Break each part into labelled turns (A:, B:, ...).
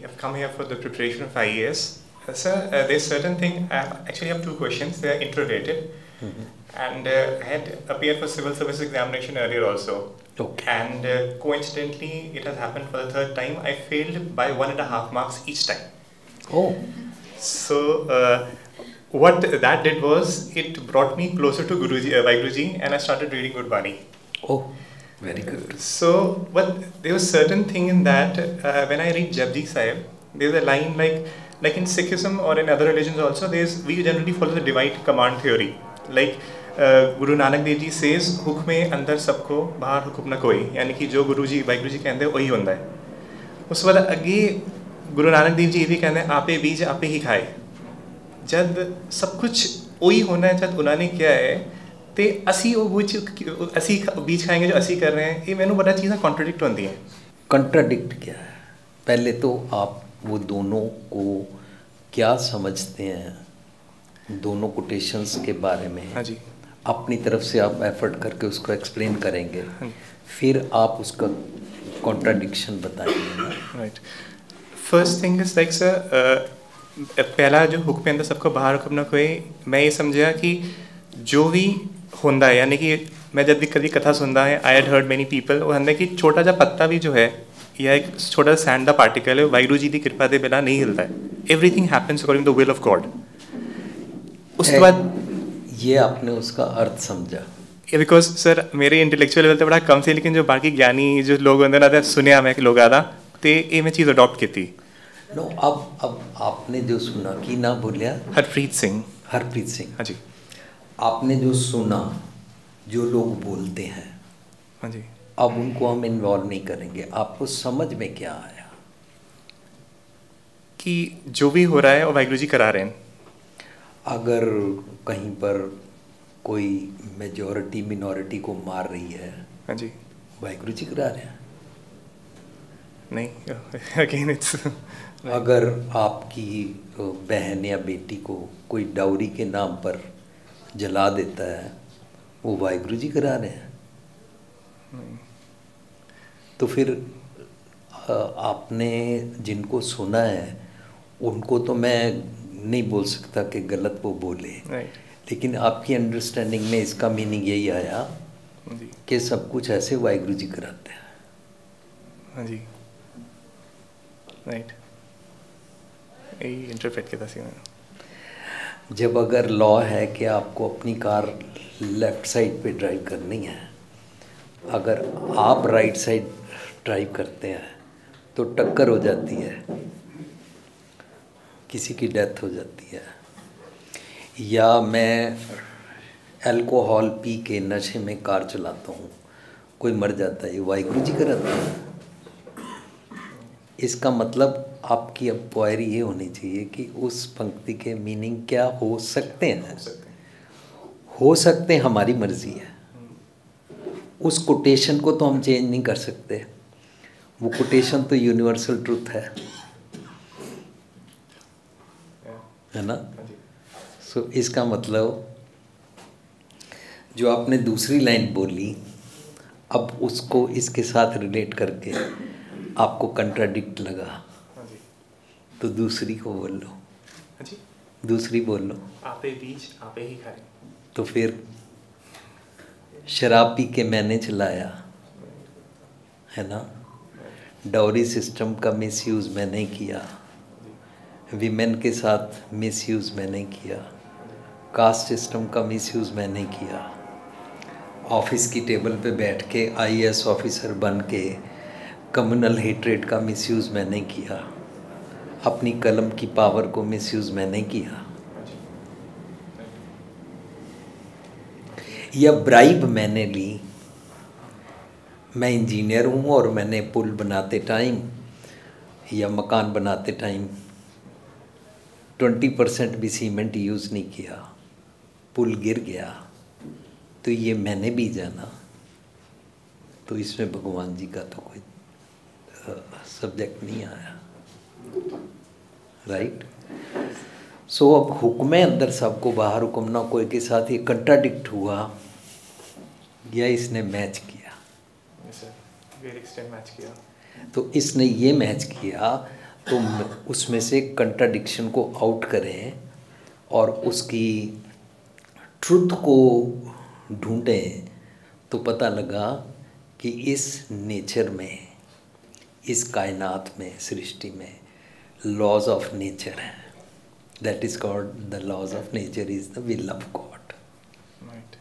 A: have come here for the preparation of IAS. Sir, there's certain thing, I actually have two questions, they are interrelated. And I had appeared for civil service examination earlier also.
B: Okay.
A: And coincidentally, it has happened for the third time. I failed by 1.5 marks each time.
B: Oh.
A: So, what that did was, it brought me closer to Guruji, Vaheguruji, and I started reading Gurbani.
B: Oh, very good.
A: So, but there was certain thing in that, when I read Japji Sahib, there's a line like in Sikhism or in other religions also, we generally follow the divide command theory. Like, Guru Nanak Dev Ji says, "Hukme andar sabko, bahar hukum na koi." यानी कि जो गुरुजी वाहिगुरु जी कहते हैं वही होता है. उस वाला अगे गुरु नानक देव जी ये भी कहते हैं आपे बीज आपे ही खाए. जब सब कुछ वही होना है जब उन्होंने क्या है ते असी वो बीज खाएंगे जो असी कर रहे हैं ये मैंने बड़ा चीज़ें कॉन्ट्रडिक्ट होती हैं.
B: कंट्राडिक्ट क्या है? पहले तो आप वो दोनों को क्या समझते हैं, दोनों कोटेशंस के बारे में.
A: हाँ जी.
B: अपनी तरफ से आप एफर्ट करके उसको एक्सप्लेन करेंगे, फिर आप उसका कॉन्ट्राडिक्शन बताएंगे.
A: Right. First thing is like sir, पहला जो हुक्म अंदर सबको बाहर हुक्म ना कोई, मैं ये समझा कि जो भी होंदा है, यानी कि मैं जब भी कभी कथा सुनता है, I had heard many people वो कहते कि छोटा जा पत्ता भी जो है या एक छोटा सा सैंड का पार्टिकल है वाहिगुरु जी की कृपा के बिना नहीं हिलता है. Everything happens according to the will of God. उसके बाद
B: ये आपने उसका अर्थ समझा?
A: बिकॉज सर मेरे इंटेलेक्चुअल लेवल तो बड़ा कम थे, लेकिन जो बाकी ज्ञानी जो लोग होंगे ना सुने मैं लोग आदा तो ये मैं चीज़ अडॉप्ट की थी.
B: नो, अब आपने जो सुना कि ना बोलिया
A: हरप्रीत सिंह.
B: हरप्रीत सिंह.
A: हाँ जी.
B: आपने जो सुना, जो लोग बोलते हैं,
A: हाँ जी,
B: अब उनको हम इन्वॉल्व नहीं करेंगे. आपको समझ में क्या आया
A: कि जो भी हो रहा है वो वाहिगुरु जी करा रहे हैं.
B: अगर कहीं पर कोई मेजॉरिटी मिनॉरिटी को मार रही है,
A: हाँ जी,
B: वाहिगुरु जी करा रहे हैं?
A: नहीं, अगेन इट्स.
B: अगर आपकी बहन या बेटी को कोई डाउरी के नाम पर जला देता है, वो वाहिगुरु जी करा रहे हैं?
A: नहीं.
B: तो फिर आपने जिनको सुना है उनको तो मैं नहीं बोल सकता कि गलत वो बोले, लेकिन आपकी अंडरस्टैंडिंग में इसका मीनिंग यही आया कि सब कुछ ऐसे वाहिगुरु जी कराते हैं.
A: हाँ जी, राइट. यही इंटरप्रेट किया था मैंने.
B: जब अगर लॉ है कि आपको अपनी कार लेफ़्ट साइड पे ड्राइव करनी है, अगर आप राइट साइड ड्राइव करते हैं तो टक्कर हो जाती है, किसी की डेथ हो जाती है, या मैं अल्कोहल पी के नशे में कार चलाता हूँ, कोई मर जाता है, ये वाहिगुरु जी कराते हैं. इसका मतलब आपकी अब क्वायरी ये होनी चाहिए कि उस पंक्ति के मीनिंग क्या हो सकते हैं. हो सकते हैं, हमारी मर्जी है. उस कोटेशन को तो हम चेंज नहीं कर सकते. वो कोटेशन तो यूनिवर्सल ट्रुथ है ना. सो इसका मतलब जो आपने दूसरी लाइन बोली, अब उसको इसके साथ रिलेट करके आपको कंट्राडिक्ट लगा, तो दूसरी को बोल लो. दूसरी बोल लो.
A: आपे बीज आपे ही खाए.
B: तो फिर शराब पी के मैंने चलाया, है ना. डाउरी सिस्टम का मिसयूज़ मैंने किया, विमेन के साथ मिसयूज़ मैंने किया, कास्ट सिस्टम का मिसयूज़ मैंने किया, ऑफिस की टेबल पे बैठ के आईएएस ऑफिसर बन के कम्युनल हेट्रेड का मिसयूज़ मैंने किया, अपनी कलम की पावर को मिसयूज़ मैंने किया, या ब्राइब मैंने ली. मैं इंजीनियर हूँ और मैंने पुल बनाते टाइम या मकान बनाते टाइम 20% भी सीमेंट यूज़ नहीं किया, पुल गिर गया, तो ये मैंने भी जाना. तो इसमें भगवान जी का तो कोई सब्जेक्ट नहीं आया. राइट. सो अब हुक्म अंदर सबको बाहर हुक्म ना कोई के साथ ये कंट्राडिक्ट हुआ या इसने मैच किया?
A: मैच किया.
B: तो इसने ये मैच किया तो उसमें से कंट्राडिक्शन को आउट करें और उसकी ट्रुथ को ढूंढें, तो पता लगा कि इस नेचर में, इस कायनात में, सृष्टि में लॉज ऑफ नेचर है. That is called the laws of nature is the will of God.
A: Right.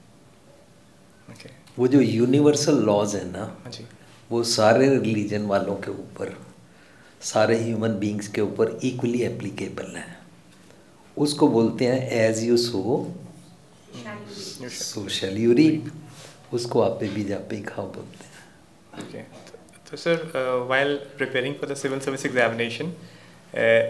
A: Okay.
B: वो जो यूनिवर्सल लॉज है ना,
A: जी.
B: वो सारे रिलीजन वालों के ऊपर, सारे ह्यूमन बींग्स के ऊपर इक्वली एप्लीकेबल है. उसको बोलते हैं as you sow so shall you reap. उसको आप पे बीज आप पे ही खाओ बोलते हैं.
A: Okay. So, sir, while preparing for the civil service examination,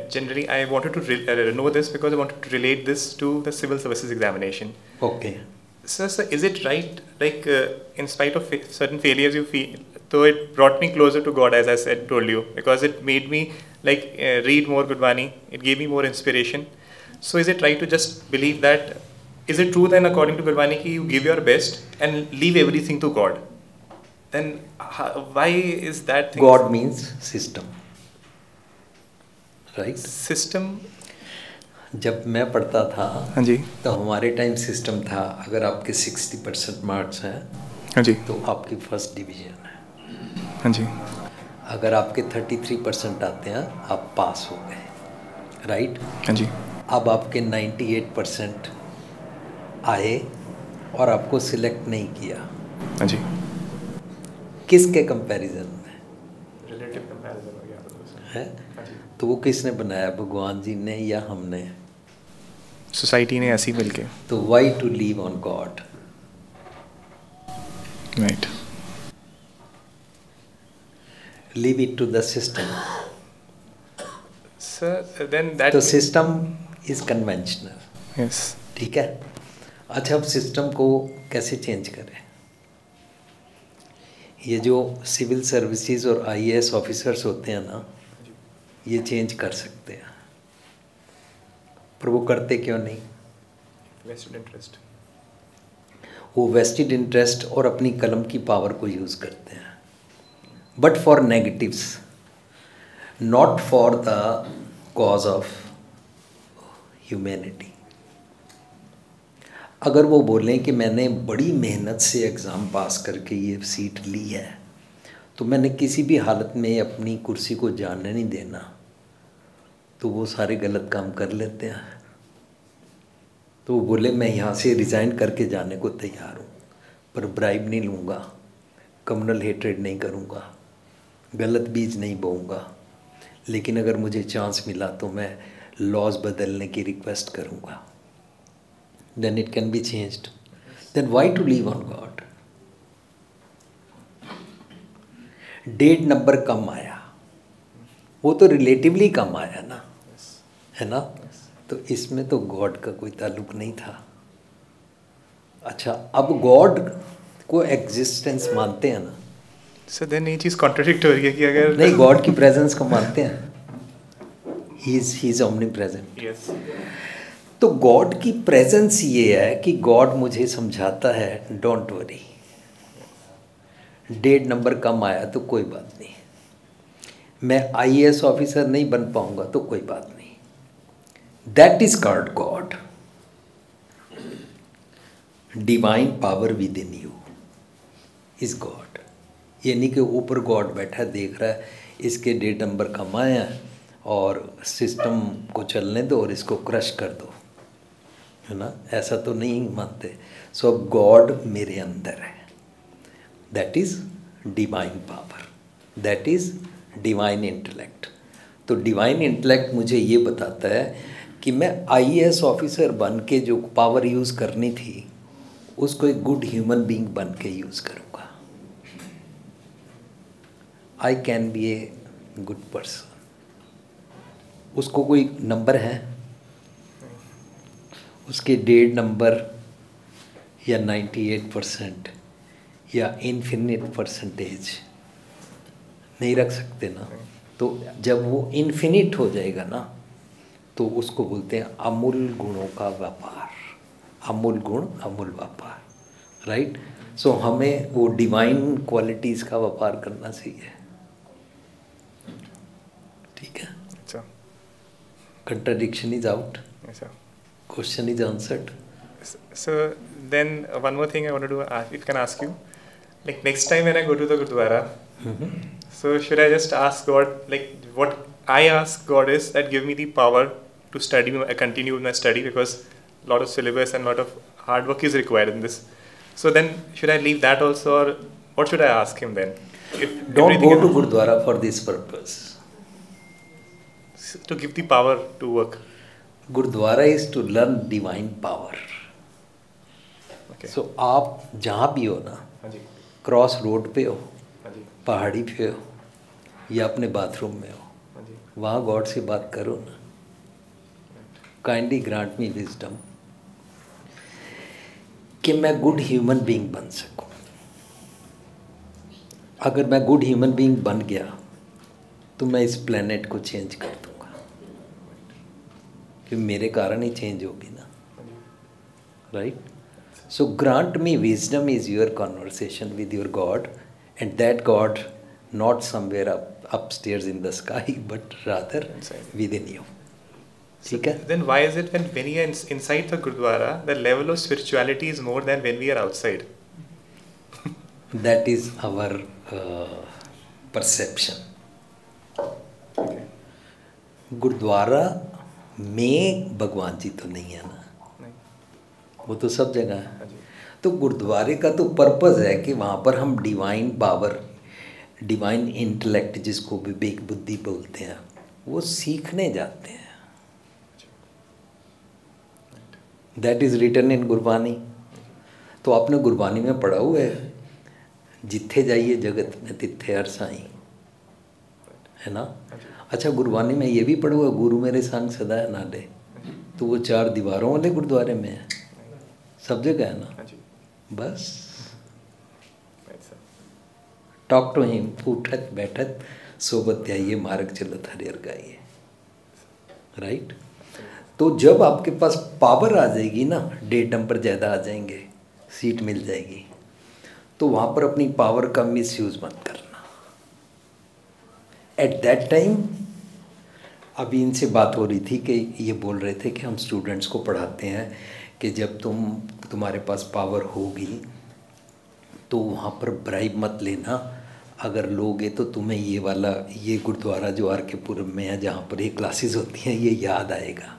A: generally I wanted to know this because I wanted to relate this to the civil services examination.
B: Okay.
A: Sir, is it right, like in spite of certain failures you feel, though it brought me closer to God, as I said, told you, because it made me like read more Gurbani, it gave me more inspiration. So is it right to just believe that, is it true then according to Gurbani ki you give your best and leave everything to God? Then why is that thing?
B: God means system, right?
A: System.
B: जब मैं पढ़ता था,
A: हाँ जी,
B: तो हमारे time system था, अगर आपके 60% मार्क्स हैं,
A: हाँ जी,
B: तो आपकी फर्स्ट डिवीजन है.
A: हाँ जी,
B: अगर आपके 33% आते हैं, आप पास हो गए, राइट?
A: हाँ जी.
B: अब आपके 98% आए और आपको सिलेक्ट नहीं किया.
A: हाँ जी.
B: किसके कंपैरिजन में
A: रिलेटिव कंपैरिजन हो गया
B: है?
A: हाँ जी.
B: तो वो किसने बनाया, भगवान जी ने या हमने?
A: सोसाइटी ने ऐसे ही मिलके.
B: तो why to leave on God?
A: Right.
B: Leave it to the system.
A: Sir then that.
B: तो सिस्टम इज कन्वेंशनल.
A: यस.
B: ठीक है. अच्छा, अब सिस्टम को कैसे चेंज करें? ये जो सिविल सर्विसेज और आईएएस ऑफिसर्स होते हैं ना, ये चेंज कर सकते हैं, पर वो करते क्यों नहीं?
A: Vested interest.
B: वो वेस्टेड इंटरेस्ट और अपनी कलम की पावर को यूज़ करते हैं, but for negatives, not for the cause of humanity. अगर वो बोलें कि मैंने बड़ी मेहनत से एग्ज़ाम पास करके ये सीट ली है, तो मैंने किसी भी हालत में अपनी कुर्सी को जाने नहीं देना, तो वो सारे गलत काम कर लेते हैं. तो वो बोले मैं यहाँ से रिज़ाइन करके जाने को तैयार हूँ, पर ब्राइब नहीं लूँगा, कम्युनल हेट्रेड नहीं करूँगा, गलत बीज नहीं बोऊँगा, लेकिन अगर मुझे चांस मिला तो मैं लॉज बदलने की रिक्वेस्ट करूँगा. Then it can be changed. Then why to leave on God? Date number कम आया, वो तो रिलेटिवली कम आया ना, है ना? तो इसमें तो गॉड का कोई ताल्लुक नहीं था. अच्छा, अब गॉड को एग्जिस्टेंस मानते हैं ना?
A: सर देन ये चीज़ कॉन्ट्रडिक्ट हो रही है कि अगर
B: नहीं, गॉड की प्रेजेंस को मानते हैं. He is omni present.
A: Yes.
B: तो गॉड की प्रेजेंस ये है कि गॉड मुझे समझाता है, डोंट वरी, डेट नंबर कम आया तो कोई बात नहीं, मैं आईएएस ऑफिसर नहीं बन पाऊंगा तो कोई बात नहीं. That is called God. Divine power with in you is God. ये नहीं कि ऊपर गॉड बैठा देख रहा है, इसके डेट नंबर कम आए हैं और सिस्टम को चलने दो और इसको क्रश कर दो, है ना? ऐसा तो नहीं मानते. सो गॉड मेरे अंदर है. That is divine power, that is divine intellect. तो डिवाइन इंटेलेक्ट मुझे ये बताता है कि मैं आईएएस ऑफिसर बन के जो पावर यूज़ करनी थी, उसको एक गुड ह्यूमन बीइंग बन के यूज़ करूँगा. I can be a good person. उसको कोई नंबर है, उसके डेढ़ नंबर या 98% या इन्फिनिट परसेंटेज नहीं रख सकते ना. तो जब वो इन्फिनिट हो जाएगा ना, तो उसको बोलते हैं अमूल गुणों का व्यापार. अमूल गुण, अमूल व्यापार, राइट? सो हमें वो डिवाइन क्वालिटीज़ का व्यापार करना चाहिए. ठीक है. Contradiction is out.
A: Yes, sir.
B: Question is answered.
A: So then one more thing I wanted to ask, if I can ask you, like next time when I go to the Gurdwara, so should I just ask God, like what I ask God is that give me the power to study, continue with my study, because a lot of syllabus and a lot of hard work is required in this. So then should I leave that also, or what should I ask him then? If
B: Don't go to Gurdwara for this purpose.
A: To give the power to work.
B: Gurdwara is to learn divine power.
A: Okay.
B: So आप जहाँ भी हो ना, cross road पे हो, पहाड़ी पे हो, या अपने बाथरूम में हो, वहाँ गॉड से बात करो ना. काइंडली ग्रांट मी विजडम कि मैं गुड ह्यूमन बीइंग बन सकूं. अगर मैं गुड ह्यूमन बीइंग बन गया तो मैं इस प्लेनेट को चेंज कर दूंगा, कि मेरे कारण ही चेंज होगी ना. Right. So grant me wisdom is your conversation with your God, and that God not somewhere upstairs in the sky, but rather within you.
A: So then why is it when we are inside the Gurdwara, the level of spirituality is more than when we are outside?
B: That is our perception.
A: Okay.
B: Gurdwara में भगवान जी तो नहीं है ना,
A: नहीं.
B: वो तो सब जगह है. तो गुरुद्वारे का तो पर्पस है कि वहाँ पर हम डिवाइन पावर, डिवाइन इंटेलेक्ट, जिसको विवेक बुद्धि बोलते हैं, वो सीखने जाते हैं. That is written in Gurbani. तो आपने गुरबानी में पढ़ा हुआ है, जिथे जाइए जगत में तिथे हर साईं, है ना. अच्छा, गुरबानी में ये भी पढ़ा हुआ, गुरु मेरे संग सदा है नाले. तो वो 4 दीवारों वाले गुरुद्वारे में है, सब जगह है ना. बस टॉक टू हिम, उठत बैठत सोबत जाइए, मार्ग चलत हरियर गाइए. राइट. तो जब आपके पास पावर आ जाएगी ना, डेटम पर ज़्यादा आ जाएंगे, सीट मिल जाएगी, तो वहाँ पर अपनी पावर का मिसयूज़ मत करना. एट दैट टाइम, अभी इनसे बात हो रही थी कि ये बोल रहे थे कि हम स्टूडेंट्स को पढ़ाते हैं कि जब तुम्हारे पास पावर होगी तो वहाँ पर ब्राइब मत लेना. अगर लोगे तो तुम्हें ये वाला, ये गुरुद्वारा जो आर के पुरम में है, जहाँ पर ये क्लासेस होती हैं, ये याद आएगा,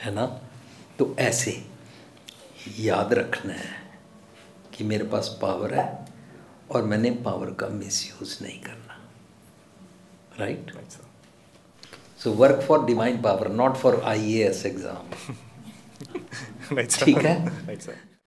B: है ना. तो ऐसे याद रखना है कि मेरे पास पावर है और मैंने पावर का मिसयूज़ नहीं करना. Right. So work for divine power, not for IAS exam. ठीक है.